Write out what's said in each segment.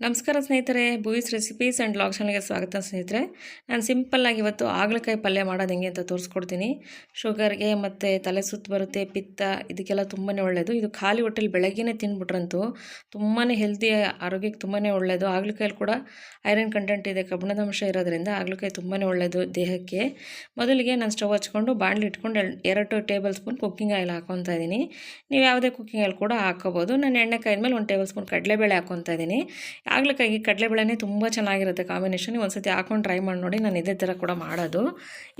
ನಮಸ್ಕಾರ ಸ್ನೇಹಿತರೆ, ಭೂಯಿಸ್ recipes and vlog ಚಾನಲ್ಗೆ ಸ್ವಾಗತ ಸ್ನೇಹಿತರೆ. ನಾನು ಸಿಂಪಲ್ಲಾಗಿ ಇವತ್ತು ಹಾಗಲಕಾಯಿ ಪಲ್ಯ ಮಾಡೋದು ಹೆಂಗೆ ಅಂತ ತೋರಿಸ್ಕೊಡ್ತೀನಿ. ಶುಗರ್ಗೆ ಮತ್ತು ತಲೆ ಸುತ್ತು ಬರುತ್ತೆ, ಪಿತ್ತ ಇದಕ್ಕೆಲ್ಲ ತುಂಬಾ ಒಳ್ಳೆಯದು. ಇದು ಖಾಲಿ ಹೊಟ್ಟೆಲಿ ಬೆಳಗ್ಗೆನೇ ತಿಂದ್ಬಿಟ್ರಂತೂ ತುಂಬಾ ಹೆಲ್ದಿ, ಆರೋಗ್ಯಕ್ಕೆ ತುಂಬಾ ಒಳ್ಳೆಯದು. ಹಾಗಲಕಾಯಲ್ಲಿ ಕೂಡ ಐರನ್ ಕಂಟೆಂಟ್ ಇದೆ, ಕಬ್ಬಿಣದ ಅಂಶ ಇರೋದ್ರಿಂದ ಹಾಗಲಕಾಯಿ ತುಂಬಾ ಒಳ್ಳೆಯದು ದೇಹಕ್ಕೆ. ಮೊದಲಿಗೆ ನಾನು ಸ್ಟವ್ ಹಚ್ಕೊಂಡು ಬಾಣಲಿ ಇಟ್ಕೊಂಡು 2 ಟೇಬಲ್ ಸ್ಪೂನ್ ಕುಕ್ಕಿಂಗ್ ಆಯಿಲ್ ಹಾಕ್ಕೊತಾ ಇದ್ದೀನಿ. ನೀವು ಯಾವುದೇ ಕುಕ್ಕಿಂಗ್ ಆಯಿಲ್ ಕೂಡ ಹಾಕ್ಕೋಬೋದು. ನಾನು ಎಣ್ಣೆ ಕಾಯ್ದ್ಮೇಲೆ 1 ಟೇಬಲ್ ಸ್ಪೂನ್ ಕಡಲೆಬೇಳೆ ಹಾಕ್ಕೊತಾ ಇದ್ದೀನಿ. ಹಾಗಲಕಾಯಿಗೆ ಕಡಲೆಬೇಳೆನೇ ತುಂಬ ಚೆನ್ನಾಗಿರುತ್ತೆ ಕಾಂಬಿನೇಷನ್. ಒಂದು ಸತಿ ಹಾಕೊಂಡು ಟ್ರೈ ಮಾಡಿ ನೋಡಿ, ನಾನು ಇದೇ ಥರ ಕೂಡ ಮಾಡೋದು.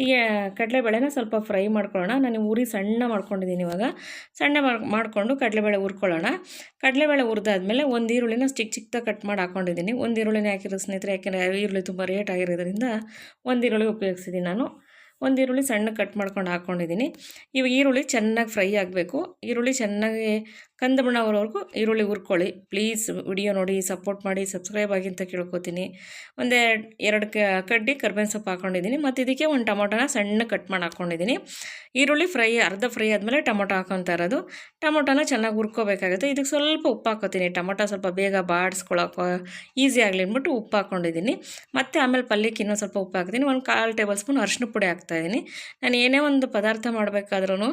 ಈಗ ಕಡಲೆಬೇಳೆನ ಸ್ವಲ್ಪ ಫ್ರೈ ಮಾಡ್ಕೊಳ್ಳೋಣ. ನಾನು ಉರಿ ಸಣ್ಣ ಮಾಡ್ಕೊಂಡಿದ್ದೀನಿ. ಇವಾಗ ಸಣ್ಣ ಮಾಡಿಕೊಂಡು ಕಡಲೆಬೇಳೆ ಹುರ್ಕೊಳ್ಳೋಣ. ಕಡಲೆಬೇಳೆ ಹುರಿದಾದ್ಮೇಲೆ ಒಂದು ಈರುಳ್ಳಿನ ಚಿಕ್ಕದಾಗಿ ಕಟ್ ಮಾಡಿ ಹಾಕ್ಕೊಂಡಿದ್ದೀನಿ. ಒಂದು ಈರುಳ್ಳಿನೇ ಹಾಕಿರೋ ಸ್ನೇಹಿತರೆ, ಯಾಕೆಂದರೆ ಈರುಳ್ಳಿ ತುಂಬ ರೇಟ್ ಆಗಿರೋದ್ರಿಂದ ಒಂದು ಈರುಳ್ಳಿ ಉಪಯೋಗಿಸಿದ್ದೀನಿ ನಾನು. ಒಂದು ಈರುಳ್ಳಿ ಸಣ್ಣ ಕಟ್ ಮಾಡ್ಕೊಂಡು ಹಾಕ್ಕೊಂಡಿದ್ದೀನಿ. ಇವಾಗ ಈರುಳ್ಳಿ ಚೆನ್ನಾಗಿ ಫ್ರೈ ಆಗಬೇಕು. ಈರುಳ್ಳಿ ಚೆನ್ನಾಗಿ ಕಂದು ಬಣ್ಣ ಬರೋವರೆಗೂ ಈರುಳ್ಳಿ ಹುರ್ಕೊಳ್ಳಿ. ಪ್ಲೀಸ್ ವಿಡಿಯೋ ನೋಡಿ ಸಪೋರ್ಟ್ ಮಾಡಿ, ಸಬ್ಸ್ಕ್ರೈಬ್ ಆಗಿ ಅಂತ ಕೇಳ್ಕೊತೀನಿ. ಎರಡು ಕಡ್ಡಿ ಕರ್ಬೇವಿನ ಸೊಪ್ಪು ಹಾಕ್ಕೊಂಡಿದ್ದೀನಿ. ಮತ್ತು ಇದಕ್ಕೆ ಒಂದು ಟೊಮೊಟೊನ ಸಣ್ಣ ಕಟ್ ಮಾಡಿ ಹಾಕ್ಕೊಂಡಿದ್ದೀನಿ. ಈರುಳ್ಳಿ ಅರ್ಧ ಫ್ರೈ ಆದಮೇಲೆ ಟೊಮೊಟೊ ಹಾಕ್ಕೊತಾ ಇರೋದು. ಟೊಮೊಟೊನ ಚೆನ್ನಾಗಿ ಹುರ್ಕೋಬೇಕಾಗುತ್ತೆ. ಇದಕ್ಕೆ ಸ್ವಲ್ಪ ಉಪ್ಪು ಹಾಕ್ಕೊತೀನಿ. ಟೊಮೊಟೊ ಸ್ವಲ್ಪ ಬೇಗ ಬಾಡಿಸ್ಕೊಳಕ್ಕೆ ಈಸಿ ಆಗಲಿ ಅಂದ್ಬಿಟ್ಟು ಉಪ್ಪು ಹಾಕ್ಕೊಂಡಿದ್ದೀನಿ. ಮತ್ತು ಆಮೇಲೆ ಪಲ್ಯಕ್ಕೆ ಇನ್ನೂ ಸ್ವಲ್ಪ ಉಪ್ಪು ಹಾಕ್ತೀನಿ. 1/4 ಟೇಬಲ್ ಸ್ಪೂನ್ ಅರಿಶಿನ ಪುಡಿ ಹಾಕ್ತಾಯಿದ್ದೀನಿ. ನಾನು ಏನೇ ಒಂದು ಪದಾರ್ಥ ಮಾಡಬೇಕಾದ್ರೂ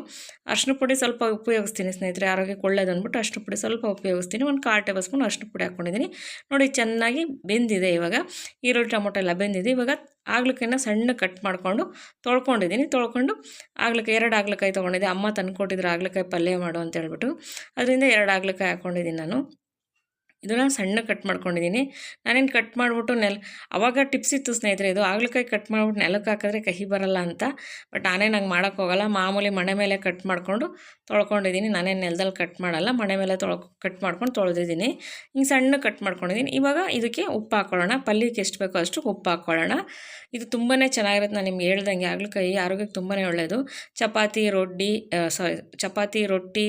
ಅರಿಶಿನ ಪುಡಿ ಸ್ವಲ್ಪ ಉಪಯೋಗಿಸ್ತೀನಿ ಸ್ನೇಹಿತರೆ, ಆರೋಗ್ಯಕ್ಕೆ ಒಳ್ಳೆಯದು ಅಂದ್ಬಿಟ್ಟು ಅರಿಶಿನ ಪುಡಿ ಸ್ವಲ್ಪ ಉಪಯೋಗಿಸ್ತೀನಿ. 1/4 ಟೇಬಲ್ ಸ್ಪೂನ್ ಅರಿಶಿನ ಪುಡಿ ಹಾಕ್ಕೊಂಡಿದ್ದೀನಿ. ನೋಡಿ ಚೆನ್ನಾಗಿ ಬೆಂದಿದೆ. ಇವಾಗ ಈರುಳ್ಳಿ ಟೊಮೊಟೊ ಎಲ್ಲ ಬೆಂದಿದೆ. ಇವಾಗ ಹಾಗಲಕಾಯಿನ ಸಣ್ಣ ಕಟ್ ಮಾಡಿಕೊಂಡು ತೊಳ್ಕೊಂಡಿದ್ದೀನಿ. ತೊಳ್ಕೊಂಡು ಹಾಗಲಕಾಯಿ 2 ಹಾಗಲಕಾಯಿ ತೊಗೊಂಡಿದ್ದೆ. ಅಮ್ಮ ತಂದುಕೊಟ್ಟಿದ್ರು ಹಾಗಲಕಾಯಿ ಪಲ್ಯ ಮಾಡು ಅಂತ ಹೇಳ್ಬಿಟ್ಟು, ಅದರಿಂದ 2 ಹಾಗಲಕಾಯಿ ಹಾಕ್ಕೊಂಡಿದ್ದೀನಿ ನಾನು. ಇದನ್ನು ಸಣ್ಣ ಕಟ್ ಮಾಡ್ಕೊಂಡಿದ್ದೀನಿ. ನಾನೇನು ಕಟ್ ಮಾಡಿಬಿಟ್ಟು ಆವಾಗ ಟಿಪ್ಸ್ ಇತ್ತು ಸ್ನೇಹಿತರೆ, ಇದು ಹಾಗಲಕಾಯಿ ಕಟ್ ಮಾಡಿಬಿಟ್ಟು ನೆಲಕ್ಕೆ ಹಾಕಿದ್ರೆ ಕಹಿ ಬರಲ್ಲ ಅಂತ. ಬಟ್ ನಾನೇನು ಹಂಗೆ ಮಾಡೋಕ್ಕೋಗಲ್ಲ. ಮಾಮೂಲಿ ಮಣೆ ಮೇಲೆ ಕಟ್ ಮಾಡಿಕೊಂಡು ತೊಳ್ಕೊಂಡಿದ್ದೀನಿ. ನಾನೇನು ನೆಲದಲ್ಲಿ ಕಟ್ ಮಾಡಲ್ಲ, ಮಣೆ ಮೇಲೆ ಕಟ್ ಮಾಡ್ಕೊಂಡು ತೊಳೆದಿದ್ದೀನಿ. ಹಿಂಗೆ ಸಣ್ಣ ಕಟ್ ಮಾಡ್ಕೊಂಡಿದ್ದೀನಿ. ಇವಾಗ ಇದಕ್ಕೆ ಉಪ್ಪು ಹಾಕ್ಕೊಳ್ಳೋಣ. ಪಲ್ಯಕ್ಕೆ ಎಷ್ಟು ಬೇಕೋ ಅಷ್ಟು ಉಪ್ಪು ಹಾಕ್ಕೊಳ್ಳೋಣ. ಇದು ತುಂಬಾ ಚೆನ್ನಾಗಿರುತ್ತೆ. ನಾನು ನಿಮ್ಗೆ ಹೇಳ್ದಂಗೆ ಹಾಗಲಕಾಯಿ ಆರೋಗ್ಯಕ್ಕೆ ತುಂಬಾ ಒಳ್ಳೆಯದು. ಚಪಾತಿ ರೊಟ್ಟಿ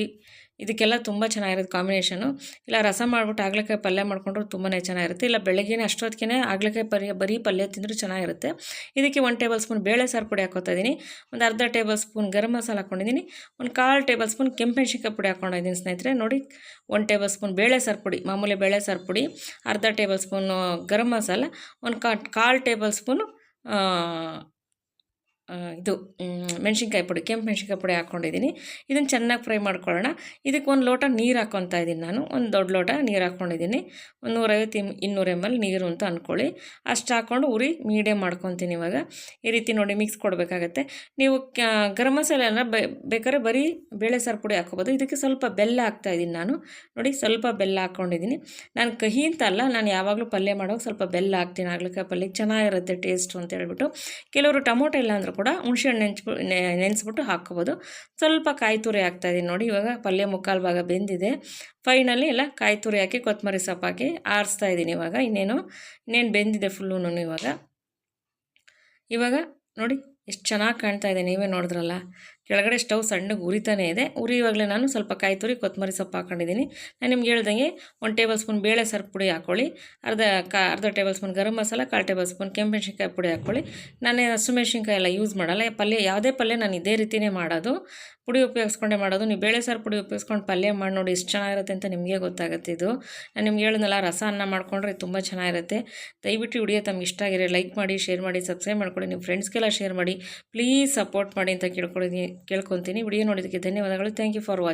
ಇದಕ್ಕೆಲ್ಲ ತುಂಬ ಚೆನ್ನಾಗಿರುತ್ತೆ ಕಾಂಬಿನೇಷನು. ಇಲ್ಲ ರಸ ಮಾಡಿಬಿಟ್ಟು ಹಾಗಲಕಾಯಿ ಪಲ್ಯ ಮಾಡಿಕೊಂಡ್ರು ತುಂಬಾ ಚೆನ್ನಾಗಿರುತ್ತೆ. ಇಲ್ಲ ಬೆಳಗ್ಗೆನೇ ಅಷ್ಟೊತ್ತಿಗೆ ಹಾಗಲಕಾಯಿ ಬರೀ ಪಲ್ಯ ತಿಂದರೂ ಚೆನ್ನಾಗಿರುತ್ತೆ. ಇದಕ್ಕೆ 1 ಟೇಬಲ್ ಸ್ಪೂನ್ ಬೇಳೆ ಸಾರು ಪುಡಿ ಹಾಕ್ಕೊತಾ ಇದ್ದೀನಿ. ಒಂದು ಅರ್ಧ ಟೇಬಲ್ ಸ್ಪೂನ್ ಗರಂ ಮಸಾಲ ಹಾಕ್ಕೊಂಡಿದ್ದೀನಿ. 1/4 ಟೇಬಲ್ ಸ್ಪೂನ್ ಕೆಂಪೆಣ್ಸಿಕಾಯಿ ಪುಡಿ ಹಾಕ್ಕೊಂಡಿದ್ದೀನಿ ಸ್ನೇಹಿತರೆ. ನೋಡಿ, 1 ಟೇಬಲ್ ಸ್ಪೂನ್ ಬೇಳೆ ಸಾರು ಪುಡಿ, ಮಾಮೂಲಿ ಬೇಳೆ ಸಾರು ಪುಡಿ, ಅರ್ಧ table spoon garam masala, 1/4 table spoon ಇದು ಮೆಣಸಿನ್ಕಾಯಿ ಪುಡಿ, ಕೆಂಪು ಮೆಣಸಿನ್ಕಾಯಿ ಪುಡಿ ಹಾಕ್ಕೊಂಡಿದ್ದೀನಿ. ಇದನ್ನು ಚೆನ್ನಾಗಿ ಫ್ರೈ ಮಾಡ್ಕೊಳ್ಳೋಣ. ಇದಕ್ಕೆ 1 ಲೋಟ ನೀರು ಹಾಕ್ಕೊತಾ ಇದ್ದೀನಿ ನಾನು. ಒಂದು ದೊಡ್ಡ ಲೋಟ ನೀರು ಹಾಕ್ಕೊಂಡಿದ್ದೀನಿ. 150-200 ml ನೀರು ಅಂತ ಅಂದ್ಕೊಳ್ಳಿ. ಅಷ್ಟು ಹಾಕ್ಕೊಂಡು ಉರಿ ಮೀಡಿಯಮ್ ಮಾಡ್ಕೊತೀನಿ. ಇವಾಗ ಈ ರೀತಿ ನೋಡಿ ಮಿಕ್ಸ್ ಕೊಡಬೇಕಾಗತ್ತೆ. ನೀವು ಗರಂ ಮಸಾಲೆನ ಬೇಕಾದ್ರೆ ಬರೀ ಬೇಳೆ ಸಾರು ಪುಡಿ ಹಾಕ್ಕೋಬೋದು. ಇದಕ್ಕೆ ಸ್ವಲ್ಪ ಬೆಲ್ಲ ಹಾಕ್ತಾಯಿದ್ದೀನಿ ನಾನು. ನೋಡಿ, ಸ್ವಲ್ಪ ಬೆಲ್ಲ ಹಾಕ್ಕೊಂಡಿದ್ದೀನಿ. ನಾನು ಕಹಿ ಅಂತ ಅಲ್ಲ, ನಾನು ಯಾವಾಗಲೂ ಪಲ್ಯ ಮಾಡೋಕೆ ಸ್ವಲ್ಪ ಬೆಲ್ಲ ಹಾಕ್ತೀನಿ. ಹಾಗಲಕಾಯಿ ಪಲ್ಯಕ್ಕೆ ಚೆನ್ನಾಗಿರುತ್ತೆ ಟೇಸ್ಟು ಅಂತ ಹೇಳ್ಬಿಟ್ಟು. ಕೆಲವರು ಟೊಮೊಟೊ ಇಲ್ಲ ಅಂದರೂ ಕೂಡ ಹುಣಸೆಹಣ್ಣು ನೆನೆಸ್ಬಿಟ್ಟು ಹಾಕ್ಕೋಬೋದು. ಸ್ವಲ್ಪ ಕಾಯಿ ತುರಿ ಹಾಕ್ತಾಯಿದ್ದೀನಿ. ನೋಡಿ, ಇವಾಗ ಪಲ್ಯ ಮುಕ್ಕಾಲು ಭಾಗ ಬೆಂದಿದೆ. ಫೈನಲಿ ಎಲ್ಲ ಕಾಯಿ ತುರಿ ಹಾಕಿ ಕೊತ್ತಂಬರಿ ಸೊಪ್ಪು ಹಾಕಿ ಆರಿಸ್ತಾ ಇದ್ದೀನಿ. ಇನ್ನೇನು ಬೆಂದಿದೆ ಫುಲ್ಲೂ. ಇವಾಗ ನೋಡಿ ಎಷ್ಟು ಚೆನ್ನಾಗಿ ಕಾಣ್ತಾ ಇದೆ, ನೀವೇ ನೋಡಿದ್ರಲ್ಲ. ಕೆಳಗಡೆ ಸ್ಟವ್ ಸಣ್ಣಗೆ ಉರಿತಾನೇ ಇದೆ. ಉರಿಯುವಾಗಲೇ ನಾನು ಸ್ವಲ್ಪ ಕಾಯಿ ತುರಿ ಕೊತ್ತಂಬರಿ ಸೊಪ್ಪು ಹಾಕ್ಕೊಂಡಿದ್ದೀನಿ. ನಾನು ನಿಮ್ಗೆ ಹೇಳ್ದಂಗೆ 1 ಟೇಬಲ್ ಸ್ಪೂನ್ ಬೇಳೆ ಸಾರು ಪುಡಿ ಹಾಕ್ಕೊಳ್ಳಿ. ಅರ್ಧ table spoon garam masala, 1/4 table spoon ಕೆಂಪು ಮೆಣಸಿನ್ಕಾಯಿ ಪುಡಿ ಹಾಕ್ಕೊಳ್ಳಿ. ನಾನು ಹಸಿಮೆಣಸಿನ್ಕಾಯಿ ಎಲ್ಲ ಯೂಸ್ ಮಾಡಲ್ಲ. ಯಾವುದೇ ಪಲ್ಯ ನಾನು ಇದೇ ರೀತಿಯೇ ಮಾಡೋದು, ಪುಡಿ ಉಪಯೋಗಿಸ್ಕೊಂಡೇ ಮಾಡೋದು. ನೀವು ಬೇಳೆ ಸಾರು ಪುಡಿ ಉಪಯೋಗಿಸ್ಕೊಂಡು ಪಲ್ಯ ಮಾಡಿ ನೋಡಿ, ಎಷ್ಟು ಚೆನ್ನಾಗಿರುತ್ತೆ ಅಂತ ನಿಮಗೆ ಗೊತ್ತಾಗುತ್ತೆ. ಇದು ನಾನು ನಿಮ್ಗೆ ಹೇಳಿದ್ನಲ್ಲ, ರಸ ಅನ್ನ ಮಾಡ್ಕೊಂಡ್ರೆ ತುಂಬ ಚೆನ್ನಾಗಿರುತ್ತೆ. ದಯವಿಟ್ಟು ವಿಡಿಯೋ ತಮ್ಗೆ ಇಷ್ಟ ಆಗಿರೋ ಲೈಕ್ ಮಾಡಿ, ಶೇರ್ ಮಾಡಿ, ಸಬ್ಸ್ಕ್ರೈಬ್ ಮಾಡ್ಕೊಳ್ಳಿ. ನಿಮ್ಮ ಫ್ರೆಂಡ್ಸ್ಗೆಲ್ಲ ಶೇರ್ ಮಾಡಿ, ಪ್ಲೀಸ್ ಸಪೋರ್ಟ್ ಮಾಡಿ ಅಂತ ಕೇಳ್ಕೊತೀನಿ. ವಿಡಿಯೋ ನೋಡೋದಕ್ಕೆ ಧನ್ಯವಾದಗಳು. Thank you for watching.